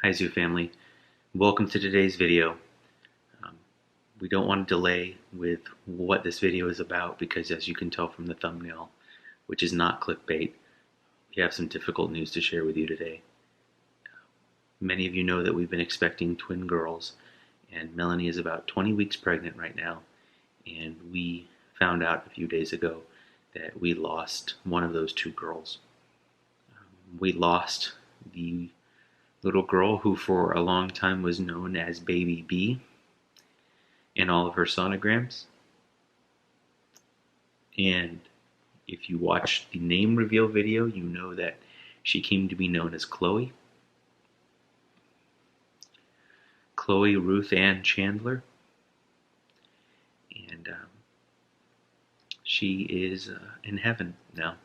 Hi Zoo family, welcome to today's video. Um, we don't want to delay with what this video is about because, as you can tell from the thumbnail, which is not clickbait, we have some difficult news to share with you today. Many of you know that we've been expecting twin girls, and Melanie is about 20 weeks pregnant right now, and we found out a few days ago that we lost one of those two girls. We lost the little girl who for a long time was known as Baby B in all of her sonograms. And if you watched the name reveal video, you know that she came to be known as Chloe. Chloe Ruth Ann Chandler. And she is in heaven now.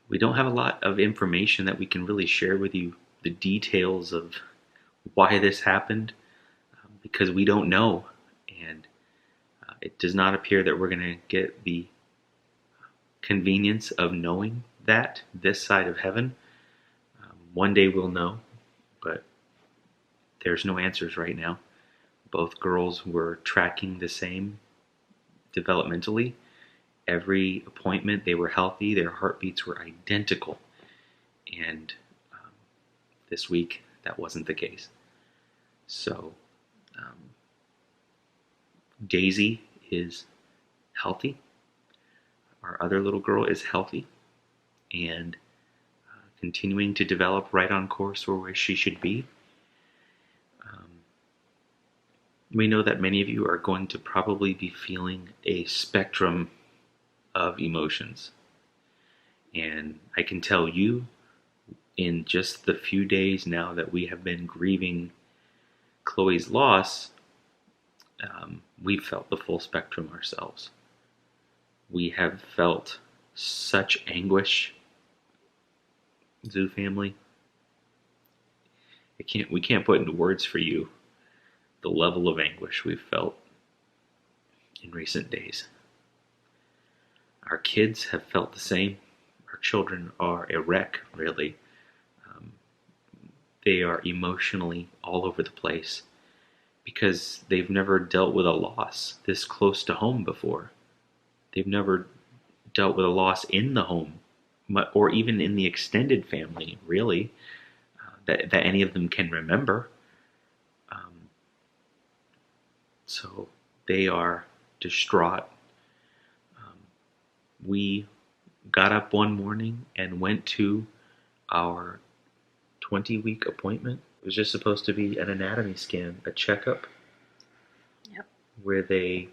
We don't have a lot of information that we can really share with you, the details of why this happened, because we don't know, and it does not appear that we're going to get the convenience of knowing that this side of heaven. One day we'll know, but there's no answers right now. Both girls were tracking the same developmentally. Every appointment, they were healthy. Their heartbeats were identical. And this week, that wasn't the case. So, Daisy is healthy. Our other little girl is healthy and continuing to develop right on course for where she should be. We know that many of you are going to probably be feeling a spectrum of emotions. And I can tell you, in just the few days now that we have been grieving Chloe's loss, we've felt the full spectrum ourselves. We have felt such anguish, Zoo family. We can't put into words for you the level of anguish we've felt in recent days. Our kids have felt the same. Our children are a wreck, really. They are emotionally all over the place because they've never dealt with a loss this close to home before. They've never dealt with a loss in the home, or even in the extended family, really, that any of them can remember. So they are distraught. We got up one morning and went to our 20-week appointment. It was just supposed to be an anatomy scan, a checkup. Yep. Where they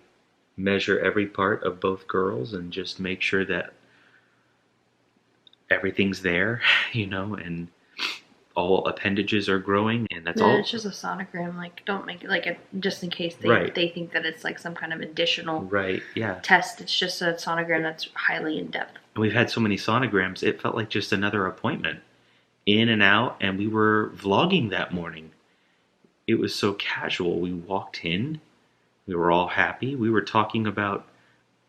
measure every part of both girls and just make sure that everything's there, and all appendages are growing, and that's all. It's just a sonogram. Like, don't make it just in case Right. they think that it's like some kind of additional Right, yeah. test. It's just a sonogram that's highly in depth. And we've had so many sonograms, it felt like just another appointment. In and out, and we were vlogging that morning. It was so casual. We walked in, we were all happy. We were talking about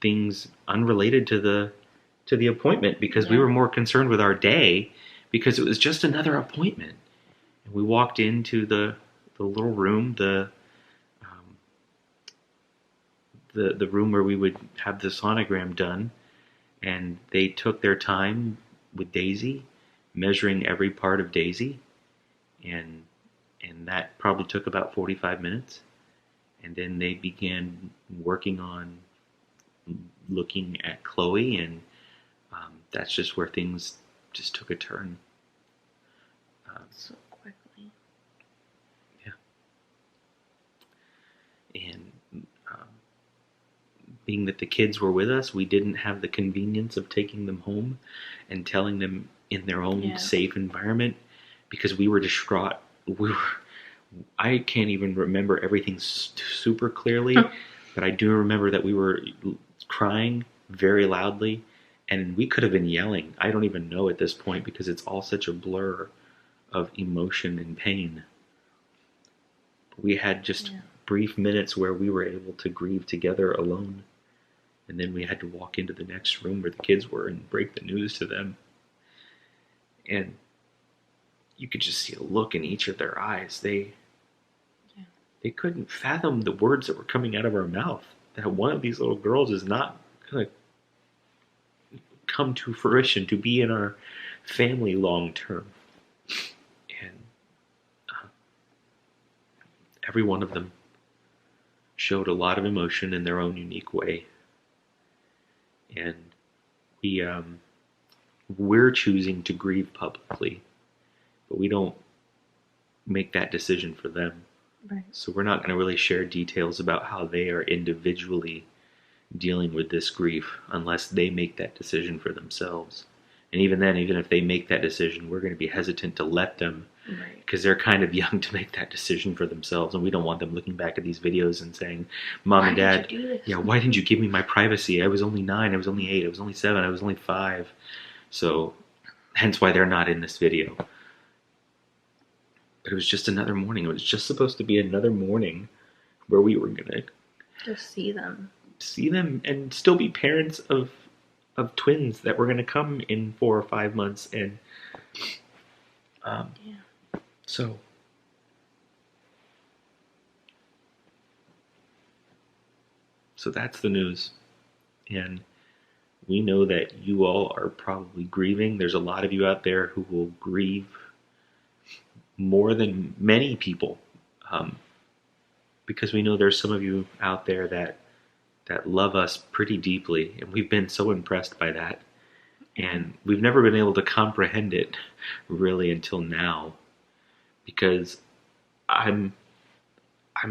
things unrelated to the appointment because we were more concerned with our day because it was just another appointment. And we walked into the little room, the room where we would have the sonogram done, and they took their time with Daisy, measuring every part of Daisy, and that probably took about 45 minutes. And then they began working on looking at Chloe, and that's just where things just took a turn. So quickly. Yeah. And being that the kids were with us, we didn't have the convenience of taking them home and telling them in their own safe environment because we were distraught. I can't even remember everything super clearly, but I do remember that we were crying very loudly, and we could have been yelling. I don't even know at this point because it's all such a blur of emotion and pain. We had just brief minutes where we were able to grieve together alone, and then we had to walk into the next room where the kids were and break the news to them. And you could just see a look in each of their eyes. Yeah. They couldn't fathom the words that were coming out of our mouth. That one of these little girls is not going to come to fruition, to be in our family long term. And every one of them showed a lot of emotion in their own unique way. And we're choosing to grieve publicly, but we don't make that decision for them. Right. So we're not going to really share details about how they are individually dealing with this grief unless they make that decision for themselves. And even then, even if they make that decision, we're going to be hesitant to let them, because they're kind of young to make that decision for themselves, and we don't want them looking back at these videos and saying, Mom and Dad, yeah, why didn't you give me my privacy? I was only 9, I was only 8, I was only 7, I was only 5. So hence why they're not in this video. But it was just another morning. It was just supposed to be another morning where we were going to just see them and still be parents of twins that were going to come in 4 or 5 months. And so that's the news. And we know that you all are probably grieving. There's a lot of you out there who will grieve more than many people, because we know there's some of you out there that love us pretty deeply, and we've been so impressed by that, and we've never been able to comprehend it really until now, because I'm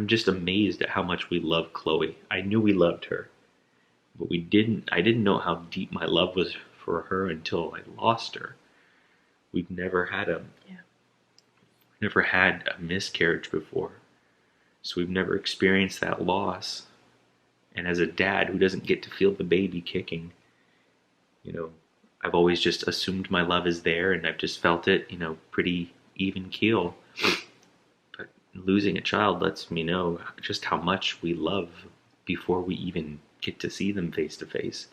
just amazed at how much we love Chloe. I knew we loved her, but I didn't know how deep my love was for her until I lost her. We've never had a miscarriage before, so we've never experienced that loss. And as a dad who doesn't get to feel the baby kicking, I've always just assumed my love is there, and I've just felt it, pretty even keel. But losing a child lets me know just how much we love before we even get to see them face to face.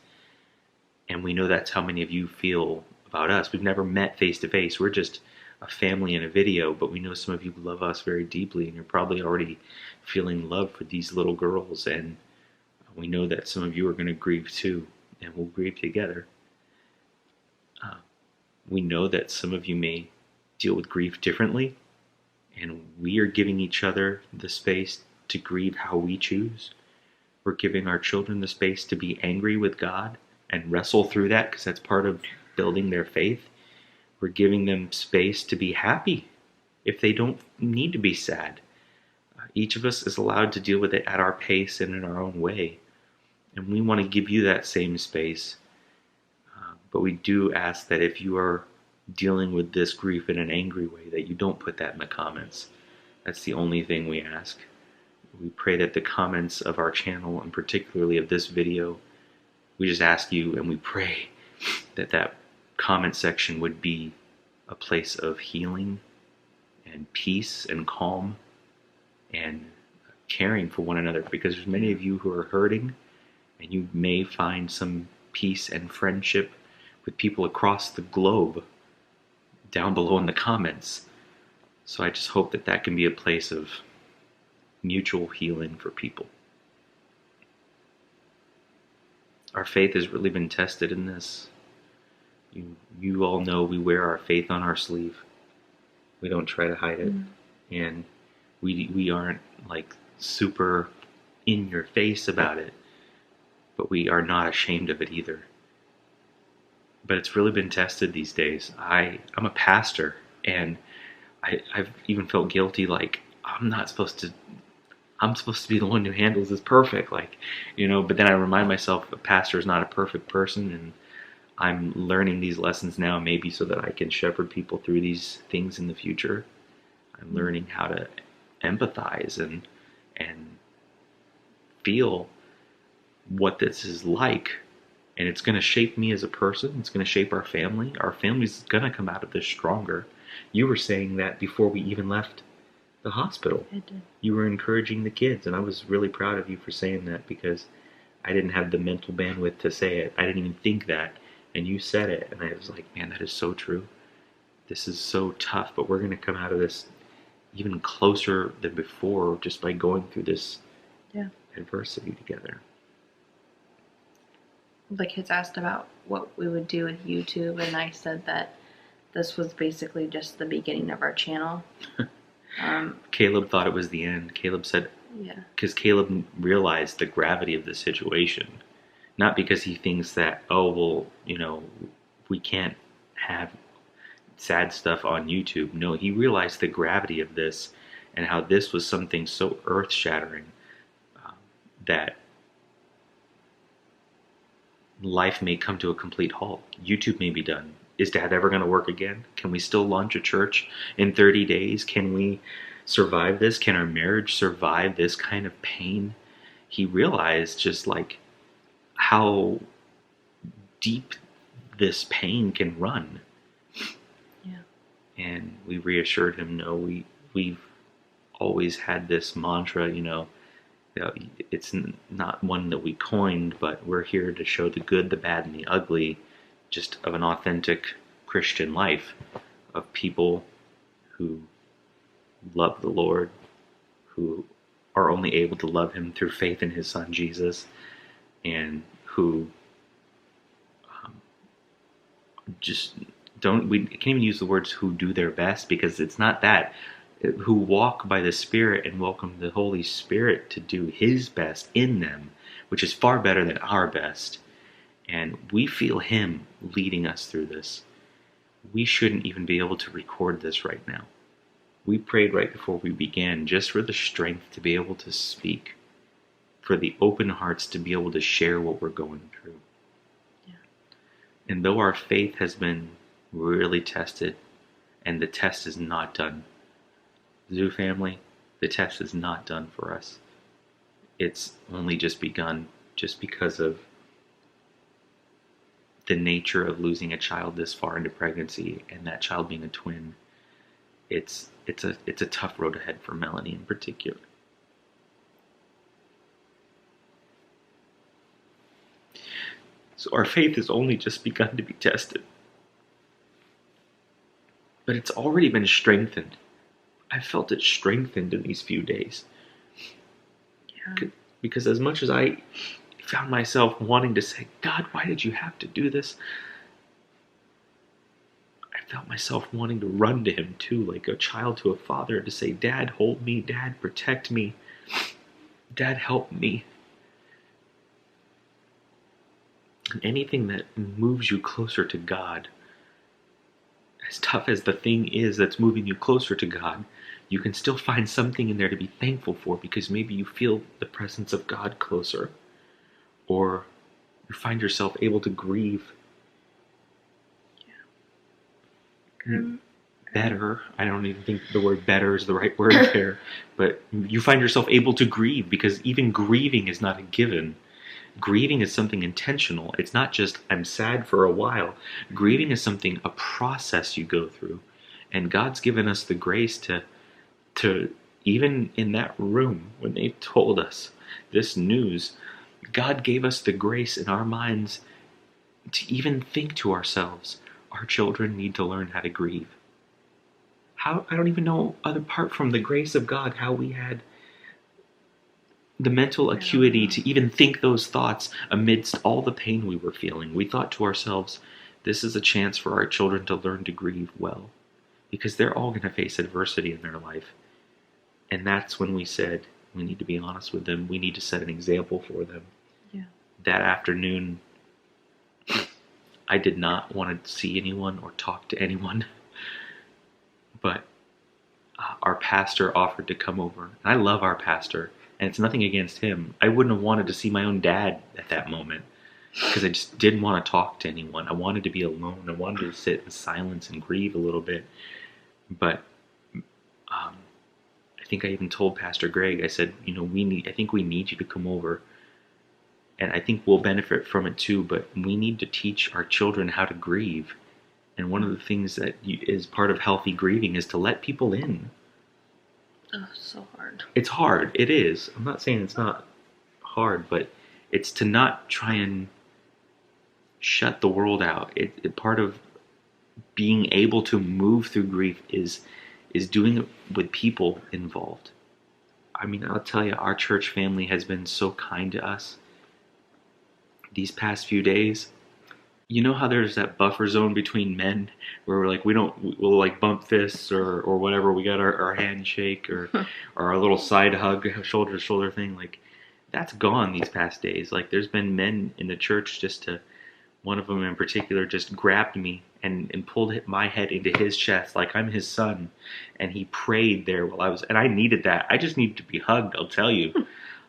And we know that's how many of you feel about us. We've never met face to face. We're just a family in a video, but we know some of you love us very deeply, and you're probably already feeling love for these little girls. And we know that some of you are going to grieve too, and we'll grieve together. We know that some of you may deal with grief differently, and we are giving each other the space to grieve how we choose. We're giving our children the space to be angry with God and wrestle through that, because that's part of building their faith. We're giving them space to be happy if they don't need to be sad. Each of us is allowed to deal with it at our pace and in our own way. And we want to give you that same space. But we do ask that if you are dealing with this grief in an angry way, that you don't put that in the comments. That's the only thing we ask. We pray that the comments of our channel, and particularly of this video, we just ask you and we pray that comment section would be a place of healing and peace and calm and caring for one another, because there's many of you who are hurting, and you may find some peace and friendship with people across the globe down below in the comments. So I just hope that can be a place of mutual healing for people. Our faith has really been tested in this. You all know we wear our faith on our sleeve. We don't try to hide it. And we aren't like super in your face about it, but we are not ashamed of it either. But it's really been tested these days. I'm a pastor, and I've even felt guilty, like I'm supposed to be the one who handles this perfect, but then I remind myself a pastor is not a perfect person, and I'm learning these lessons now, maybe so that I can shepherd people through these things in the future. I'm learning how to empathize and feel what this is like, and it's going to shape me as a person. It's going to shape our family. Our family's going to come out of this stronger. You were saying that before we even left the hospital. I did. You were encouraging the kids, and I was really proud of you for saying that, because I didn't have the mental bandwidth to say it. I didn't even think that, and you said it, and I was like, man, that is so true. this is so tough, but we're going to come out of this even closer than before just by going through this Yeah. adversity together. The kids asked about what we would do with YouTube, and I said that this was basically just the beginning of our channel. Caleb thought it was the end. Caleb said, Yeah. because Caleb realized the gravity of the situation. Not because he thinks that, oh, well, we can't have sad stuff on YouTube. No, he realized the gravity of this and how this was something so earth-shattering that life may come to a complete halt. YouTube may be done. Is Dad ever going to work again? Can we still launch a church in 30 days? Can we survive this? Can our marriage survive this kind of pain? He realized just like how deep this pain can run. Yeah. And we reassured him, no, we've always had this mantra, it's not one that we coined, but we're here to show the good, the bad, and the ugly, just of an authentic Christian life, of people who love the Lord, who are only able to love Him through faith in His Son Jesus, and who just we can't even use the words who do their best, because it's not that. Who walk by the Spirit and welcome the Holy Spirit to do His best in them, which is far better than our best. And we feel Him leading us through this. We shouldn't even be able to record this right now. We prayed right before we began just for the strength to be able to speak, for the open hearts to be able to share what we're going through. Yeah. And though our faith has been really tested, and the test is not done, Zoo family, the test is not done for us. It's only just begun, just because of the nature of losing a child this far into pregnancy, and that child being a twin. It's a tough road ahead for Melanie in particular. So our faith has only just begun to be tested. But it's already been strengthened. I felt it strengthened in these few days. Yeah. Because as much as I found myself wanting to say, God, why did you have to do this? I felt myself wanting to run to Him too, like a child to a father, to say, Dad, hold me. Dad, protect me. Dad, help me. And anything that moves you closer to God, as tough as the thing is that's moving you closer to God, you can still find something in there to be thankful for, because maybe you feel the presence of God closer, or you find yourself able to grieve better. I don't even think the word better is the right word there, but you find yourself able to grieve, because even grieving is not a given. Grieving is something intentional. It's not just, I'm sad for a while. Grieving is something, a process you go through. And God's given us the grace to even in that room, when they told us this news, God gave us the grace in our minds to even think to ourselves, our children need to learn how to grieve. I don't even know, apart from the grace of God, how we had the mental acuity to even think those thoughts amidst all the pain we were feeling. We thought to ourselves, this is a chance for our children to learn to grieve well, because they're all going to face adversity in their life. And that's when we said, we need to be honest with them. We need to set an example for them. Yeah. That afternoon, I did not want to see anyone or talk to anyone. But our pastor offered to come over. And I love our pastor, and it's nothing against him. I wouldn't have wanted to see my own dad at that moment, because I just didn't want to talk to anyone. I wanted to be alone. I wanted to sit in silence and grieve a little bit. But I think I even told Pastor Greg, I said, I think we need you to come over. And I think we'll benefit from it too, but we need to teach our children how to grieve. And one of the things that is part of healthy grieving is to let people in. Oh, so hard. It's hard. It is. I'm not saying it's not hard, but it's to not try and shut the world out. Part of being able to move through grief is doing it with people involved. I mean, I'll tell you, our church family has been so kind to us these past few days. You know how there's that buffer zone between men where we're like, we'll like bump fists or whatever. We got our handshake or our little side hug, shoulder to shoulder thing. Like, that's gone these past days. Like, there's been men in the church one of them in particular just grabbed me and pulled my head into his chest like I'm his son. And he prayed there and I needed that. I just needed to be hugged, I'll tell you.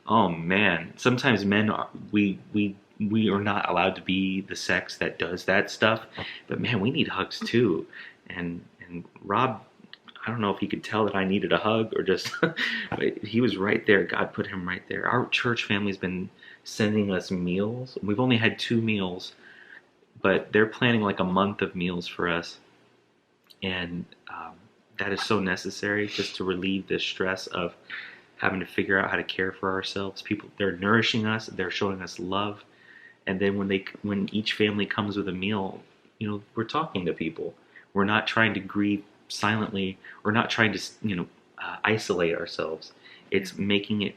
Oh man, sometimes we are not allowed to be the sex that does that stuff, but man, we need hugs too. And Rob, I don't know if he could tell that I needed a hug or just, but he was right there. God put him right there. Our church family's been sending us meals. We've only had 2 meals, but they're planning like a month of meals for us, and that is so necessary just to relieve the stress of having to figure out how to care for ourselves. People, they're nourishing us, they're showing us love. And then when each family comes with a meal, we're talking to people. We're not trying to grieve silently. We're not trying to, isolate ourselves. It's making it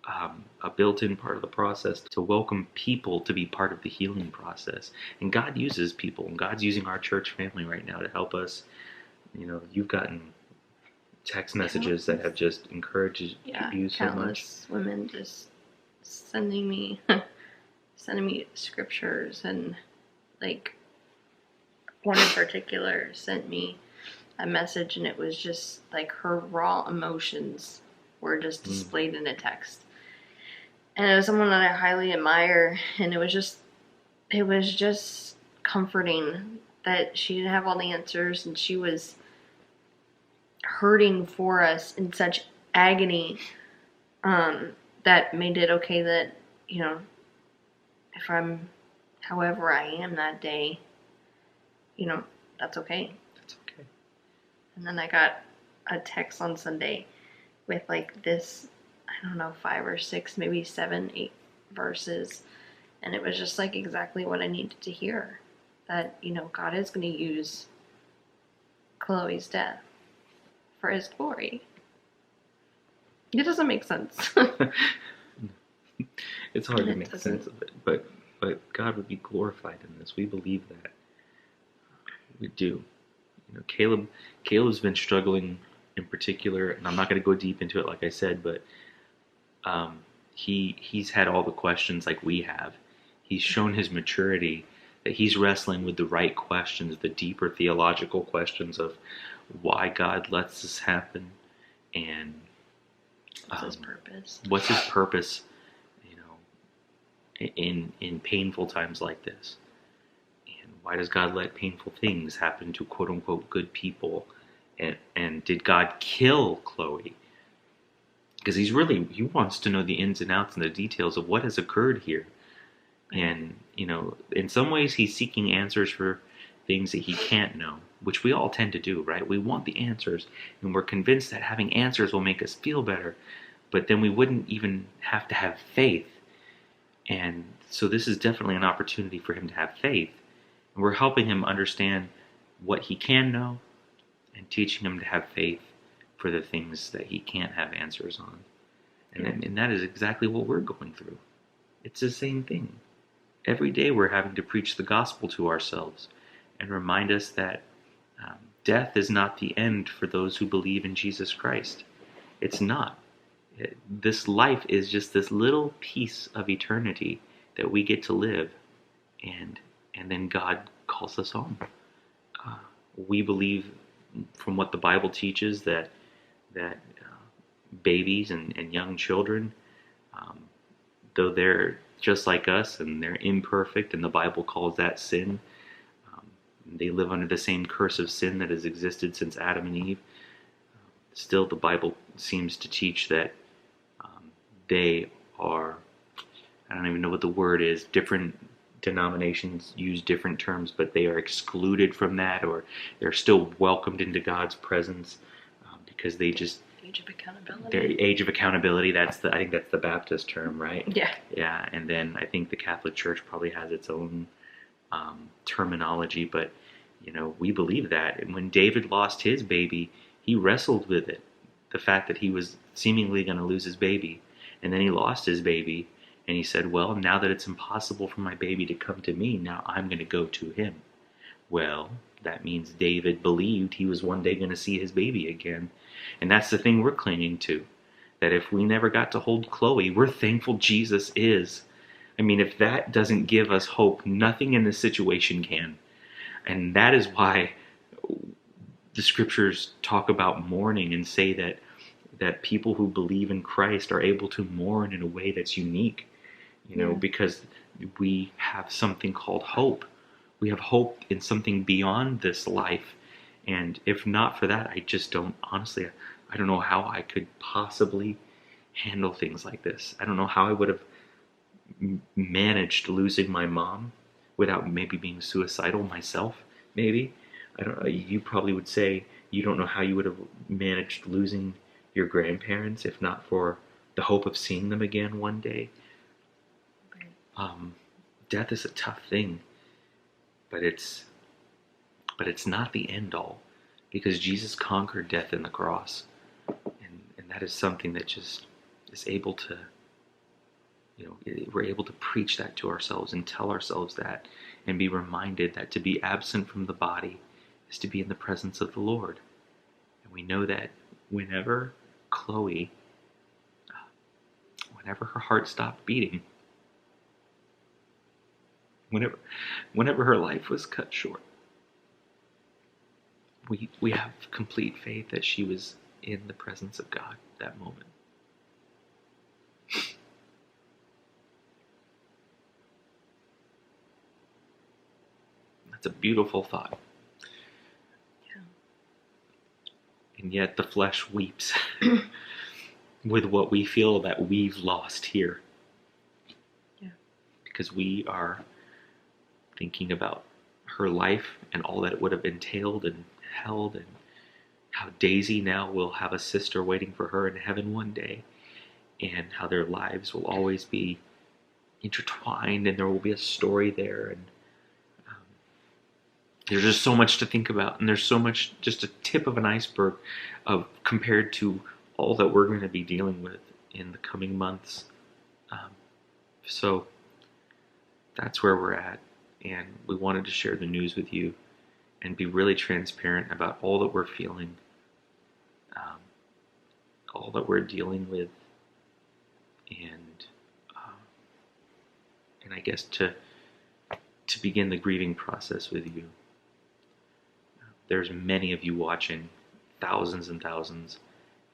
a built-in part of the process to welcome people to be part of the healing process. And God uses people, and God's using our church family right now to help us. You've gotten text messages that have just encouraged you so much. Countless women just sending me scriptures, and like one in particular sent me a message, and it was just like her raw emotions were just displayed in a text. And it was someone that I highly admire, and it was just comforting that she didn't have all the answers, and she was hurting for us in such agony, that made it okay that, if I'm however I am that day, that's okay. That's okay. And then I got a text on Sunday with like this, I don't know, 5 or 6, maybe 7, 8 verses. And it was just like exactly what I needed to hear. That, God is going to use Chloe's death for his glory. It doesn't make sense. It's hard to make sense of it, but God would be glorified in this. We believe that. We do. Caleb's been struggling in particular, and I'm not going to go deep into it, like I said, but he's had all the questions like we have. He's shown his maturity, that he's wrestling with the right questions, the deeper theological questions of why God lets this happen, and what's his purpose? What's his purpose? In painful times like this, and why does God let painful things happen to quote unquote good people? And did God kill Chloe? Because he wants to know the ins and outs and the details of what has occurred here. And in some ways he's seeking answers for things that he can't know, which we all tend to do, right? We want the answers, and we're convinced that having answers will make us feel better, but then we wouldn't even have to have faith. And so this is definitely an opportunity for him to have faith. And we're helping him understand what he can know and teaching him to have faith for the things that he can't have answers on. And that is exactly what we're going through. It's the same thing. Every day we're having to preach the gospel to ourselves and remind us that death is not the end for those who believe in Jesus Christ. It's not. This life is just this little piece of eternity that we get to live, and then God calls us home. We believe, from what the Bible teaches, that babies and young children, though they're just like us and they're imperfect, and the Bible calls that sin, they live under the same curse of sin that has existed since Adam and Eve. Still, the Bible seems to teach that they are, I don't even know what the word is, different denominations use different terms, but they are excluded from that, or they're still welcomed into God's presence because they just... Age of accountability. Their age of accountability, I think that's the Baptist term, right? Yeah. Yeah, and then I think the Catholic Church probably has its own terminology, but We believe that. And when David lost his baby, he wrestled with it. The fact that he was seemingly going to lose his baby. And then he lost his baby. And he said, well, now that it's impossible for my baby to come to me, now I'm going to go to him. Well, that means David believed he was one day going to see his baby again. And that's the thing we're clinging to. That if we never got to hold Chloe, we're thankful Jesus is. I mean, if that doesn't give us hope, nothing in this situation can. And that is why the scriptures talk about mourning and say that people who believe in Christ are able to mourn in a way that's unique, because we have something called hope. We have hope in something beyond this life. And if not for that, I just don't, honestly, I don't know how I could possibly handle things like this. I don't know how I would have managed losing my mom without maybe being suicidal myself, maybe. I don't know. You probably would say you don't know how you would have managed losing your grandparents if not for the hope of seeing them again one day. Death is a tough thing, but it's not the end all, because Jesus conquered death in the cross, and that is something that just is able to, we're able to preach that to ourselves and tell ourselves that, and be reminded that to be absent from the body is to be in the presence of the Lord. And we know that whenever Chloe, whenever her heart stopped beating, whenever her life was cut short, we have complete faith that she was in the presence of God that moment. That's a beautiful thought. Yeah. And yet the flesh weeps with what we feel that we've lost here. Yeah. Because we are thinking about her life and all that it would have entailed and held, and how Daisy now will have a sister waiting for her in heaven one day, and how their lives will always be intertwined, and there will be a story there, and there's just so much to think about, and there's so much, just a tip of an iceberg of compared to all that we're going to be dealing with in the coming months. So that's where we're at, and we wanted to share the news with you and be really transparent about all that we're feeling, all that we're dealing with, and I guess to begin the grieving process with you. There's many of you watching, thousands and thousands,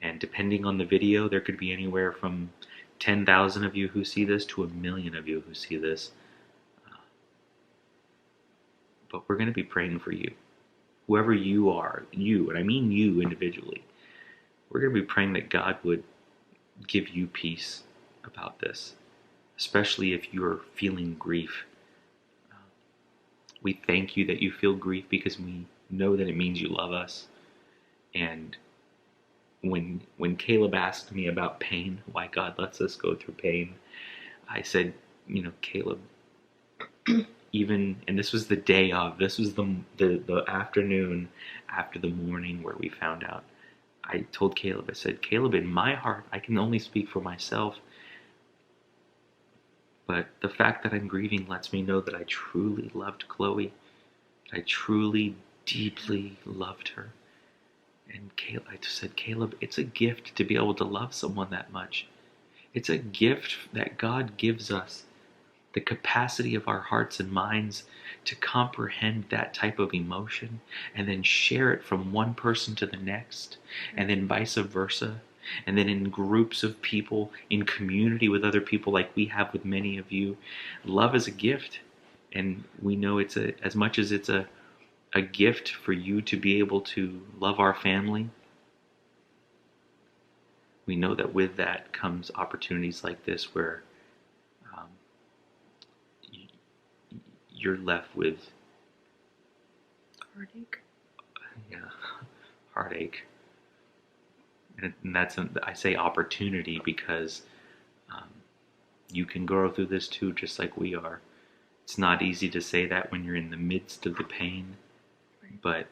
and depending on the video, there could be anywhere from 10,000 of you who see this to 1 million of you who see this. But we're going to be praying for you. Whoever you are, you, and I mean you individually, we're going to be praying that God would give you peace about this, especially if you're feeling grief. We thank you that you feel grief, because we know that it means you love us. And when Caleb asked me about pain, why God lets us go through pain, I said, Caleb, even, and this was the day of, this was the afternoon after the morning where we found out. I told Caleb, I said, Caleb, in my heart, I can only speak for myself, but the fact that I'm grieving lets me know that I truly loved Chloe. I truly, deeply loved her. And I just said, Caleb, it's a gift to be able to love someone that much. It's a gift that God gives us, the capacity of our hearts and minds to comprehend that type of emotion and then share it from one person to the next, and then vice versa, and then in groups of people, in community with other people like we have with many of you. Love is a gift, and we know it's as much as it's a gift for you to be able to love our family, we know that with that comes opportunities like this where you're left with heartache. Yeah, heartache. And that's, I say opportunity, because you can grow through this too, just like we are. It's not easy to say that when you're in the midst of the pain. But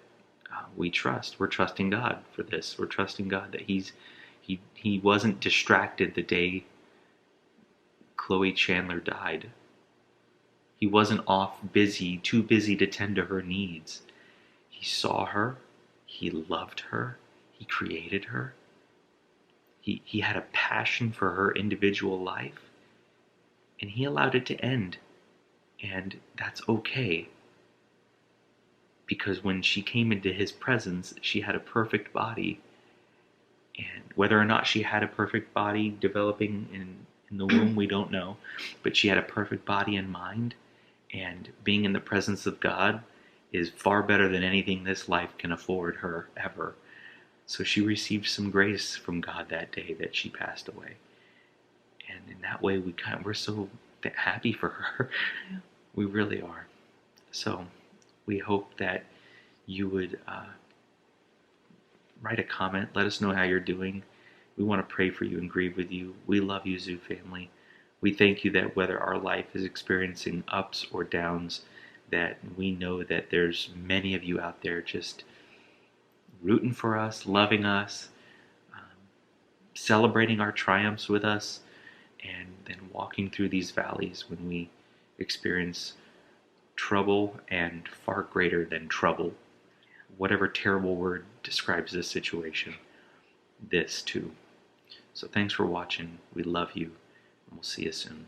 we trust. We're trusting God for this. We're trusting God that he wasn't distracted the day Chloe Chandler died. He wasn't off busy, too busy to tend to her needs. He saw her. He loved her. He created her. He had a passion for her individual life, and he allowed it to end. And that's okay, because when she came into his presence, she had a perfect body. And whether or not she had a perfect body developing in the womb, we don't know. But she had a perfect body and mind, and being in the presence of God is far better than anything this life can afford her ever. So she received some grace from God that day that she passed away. And in that way, we're so happy for her. Yeah. We really are. So we hope that you would write a comment. Let us know how you're doing. We want to pray for you and grieve with you. We love you, Zoo family. We thank you that whether our life is experiencing ups or downs, that we know that there's many of you out there just rooting for us, loving us, celebrating our triumphs with us, and then walking through these valleys when we experience trouble and far greater than trouble. Whatever terrible word describes this situation, this too. So thanks for watching. We love you, and we'll see you soon.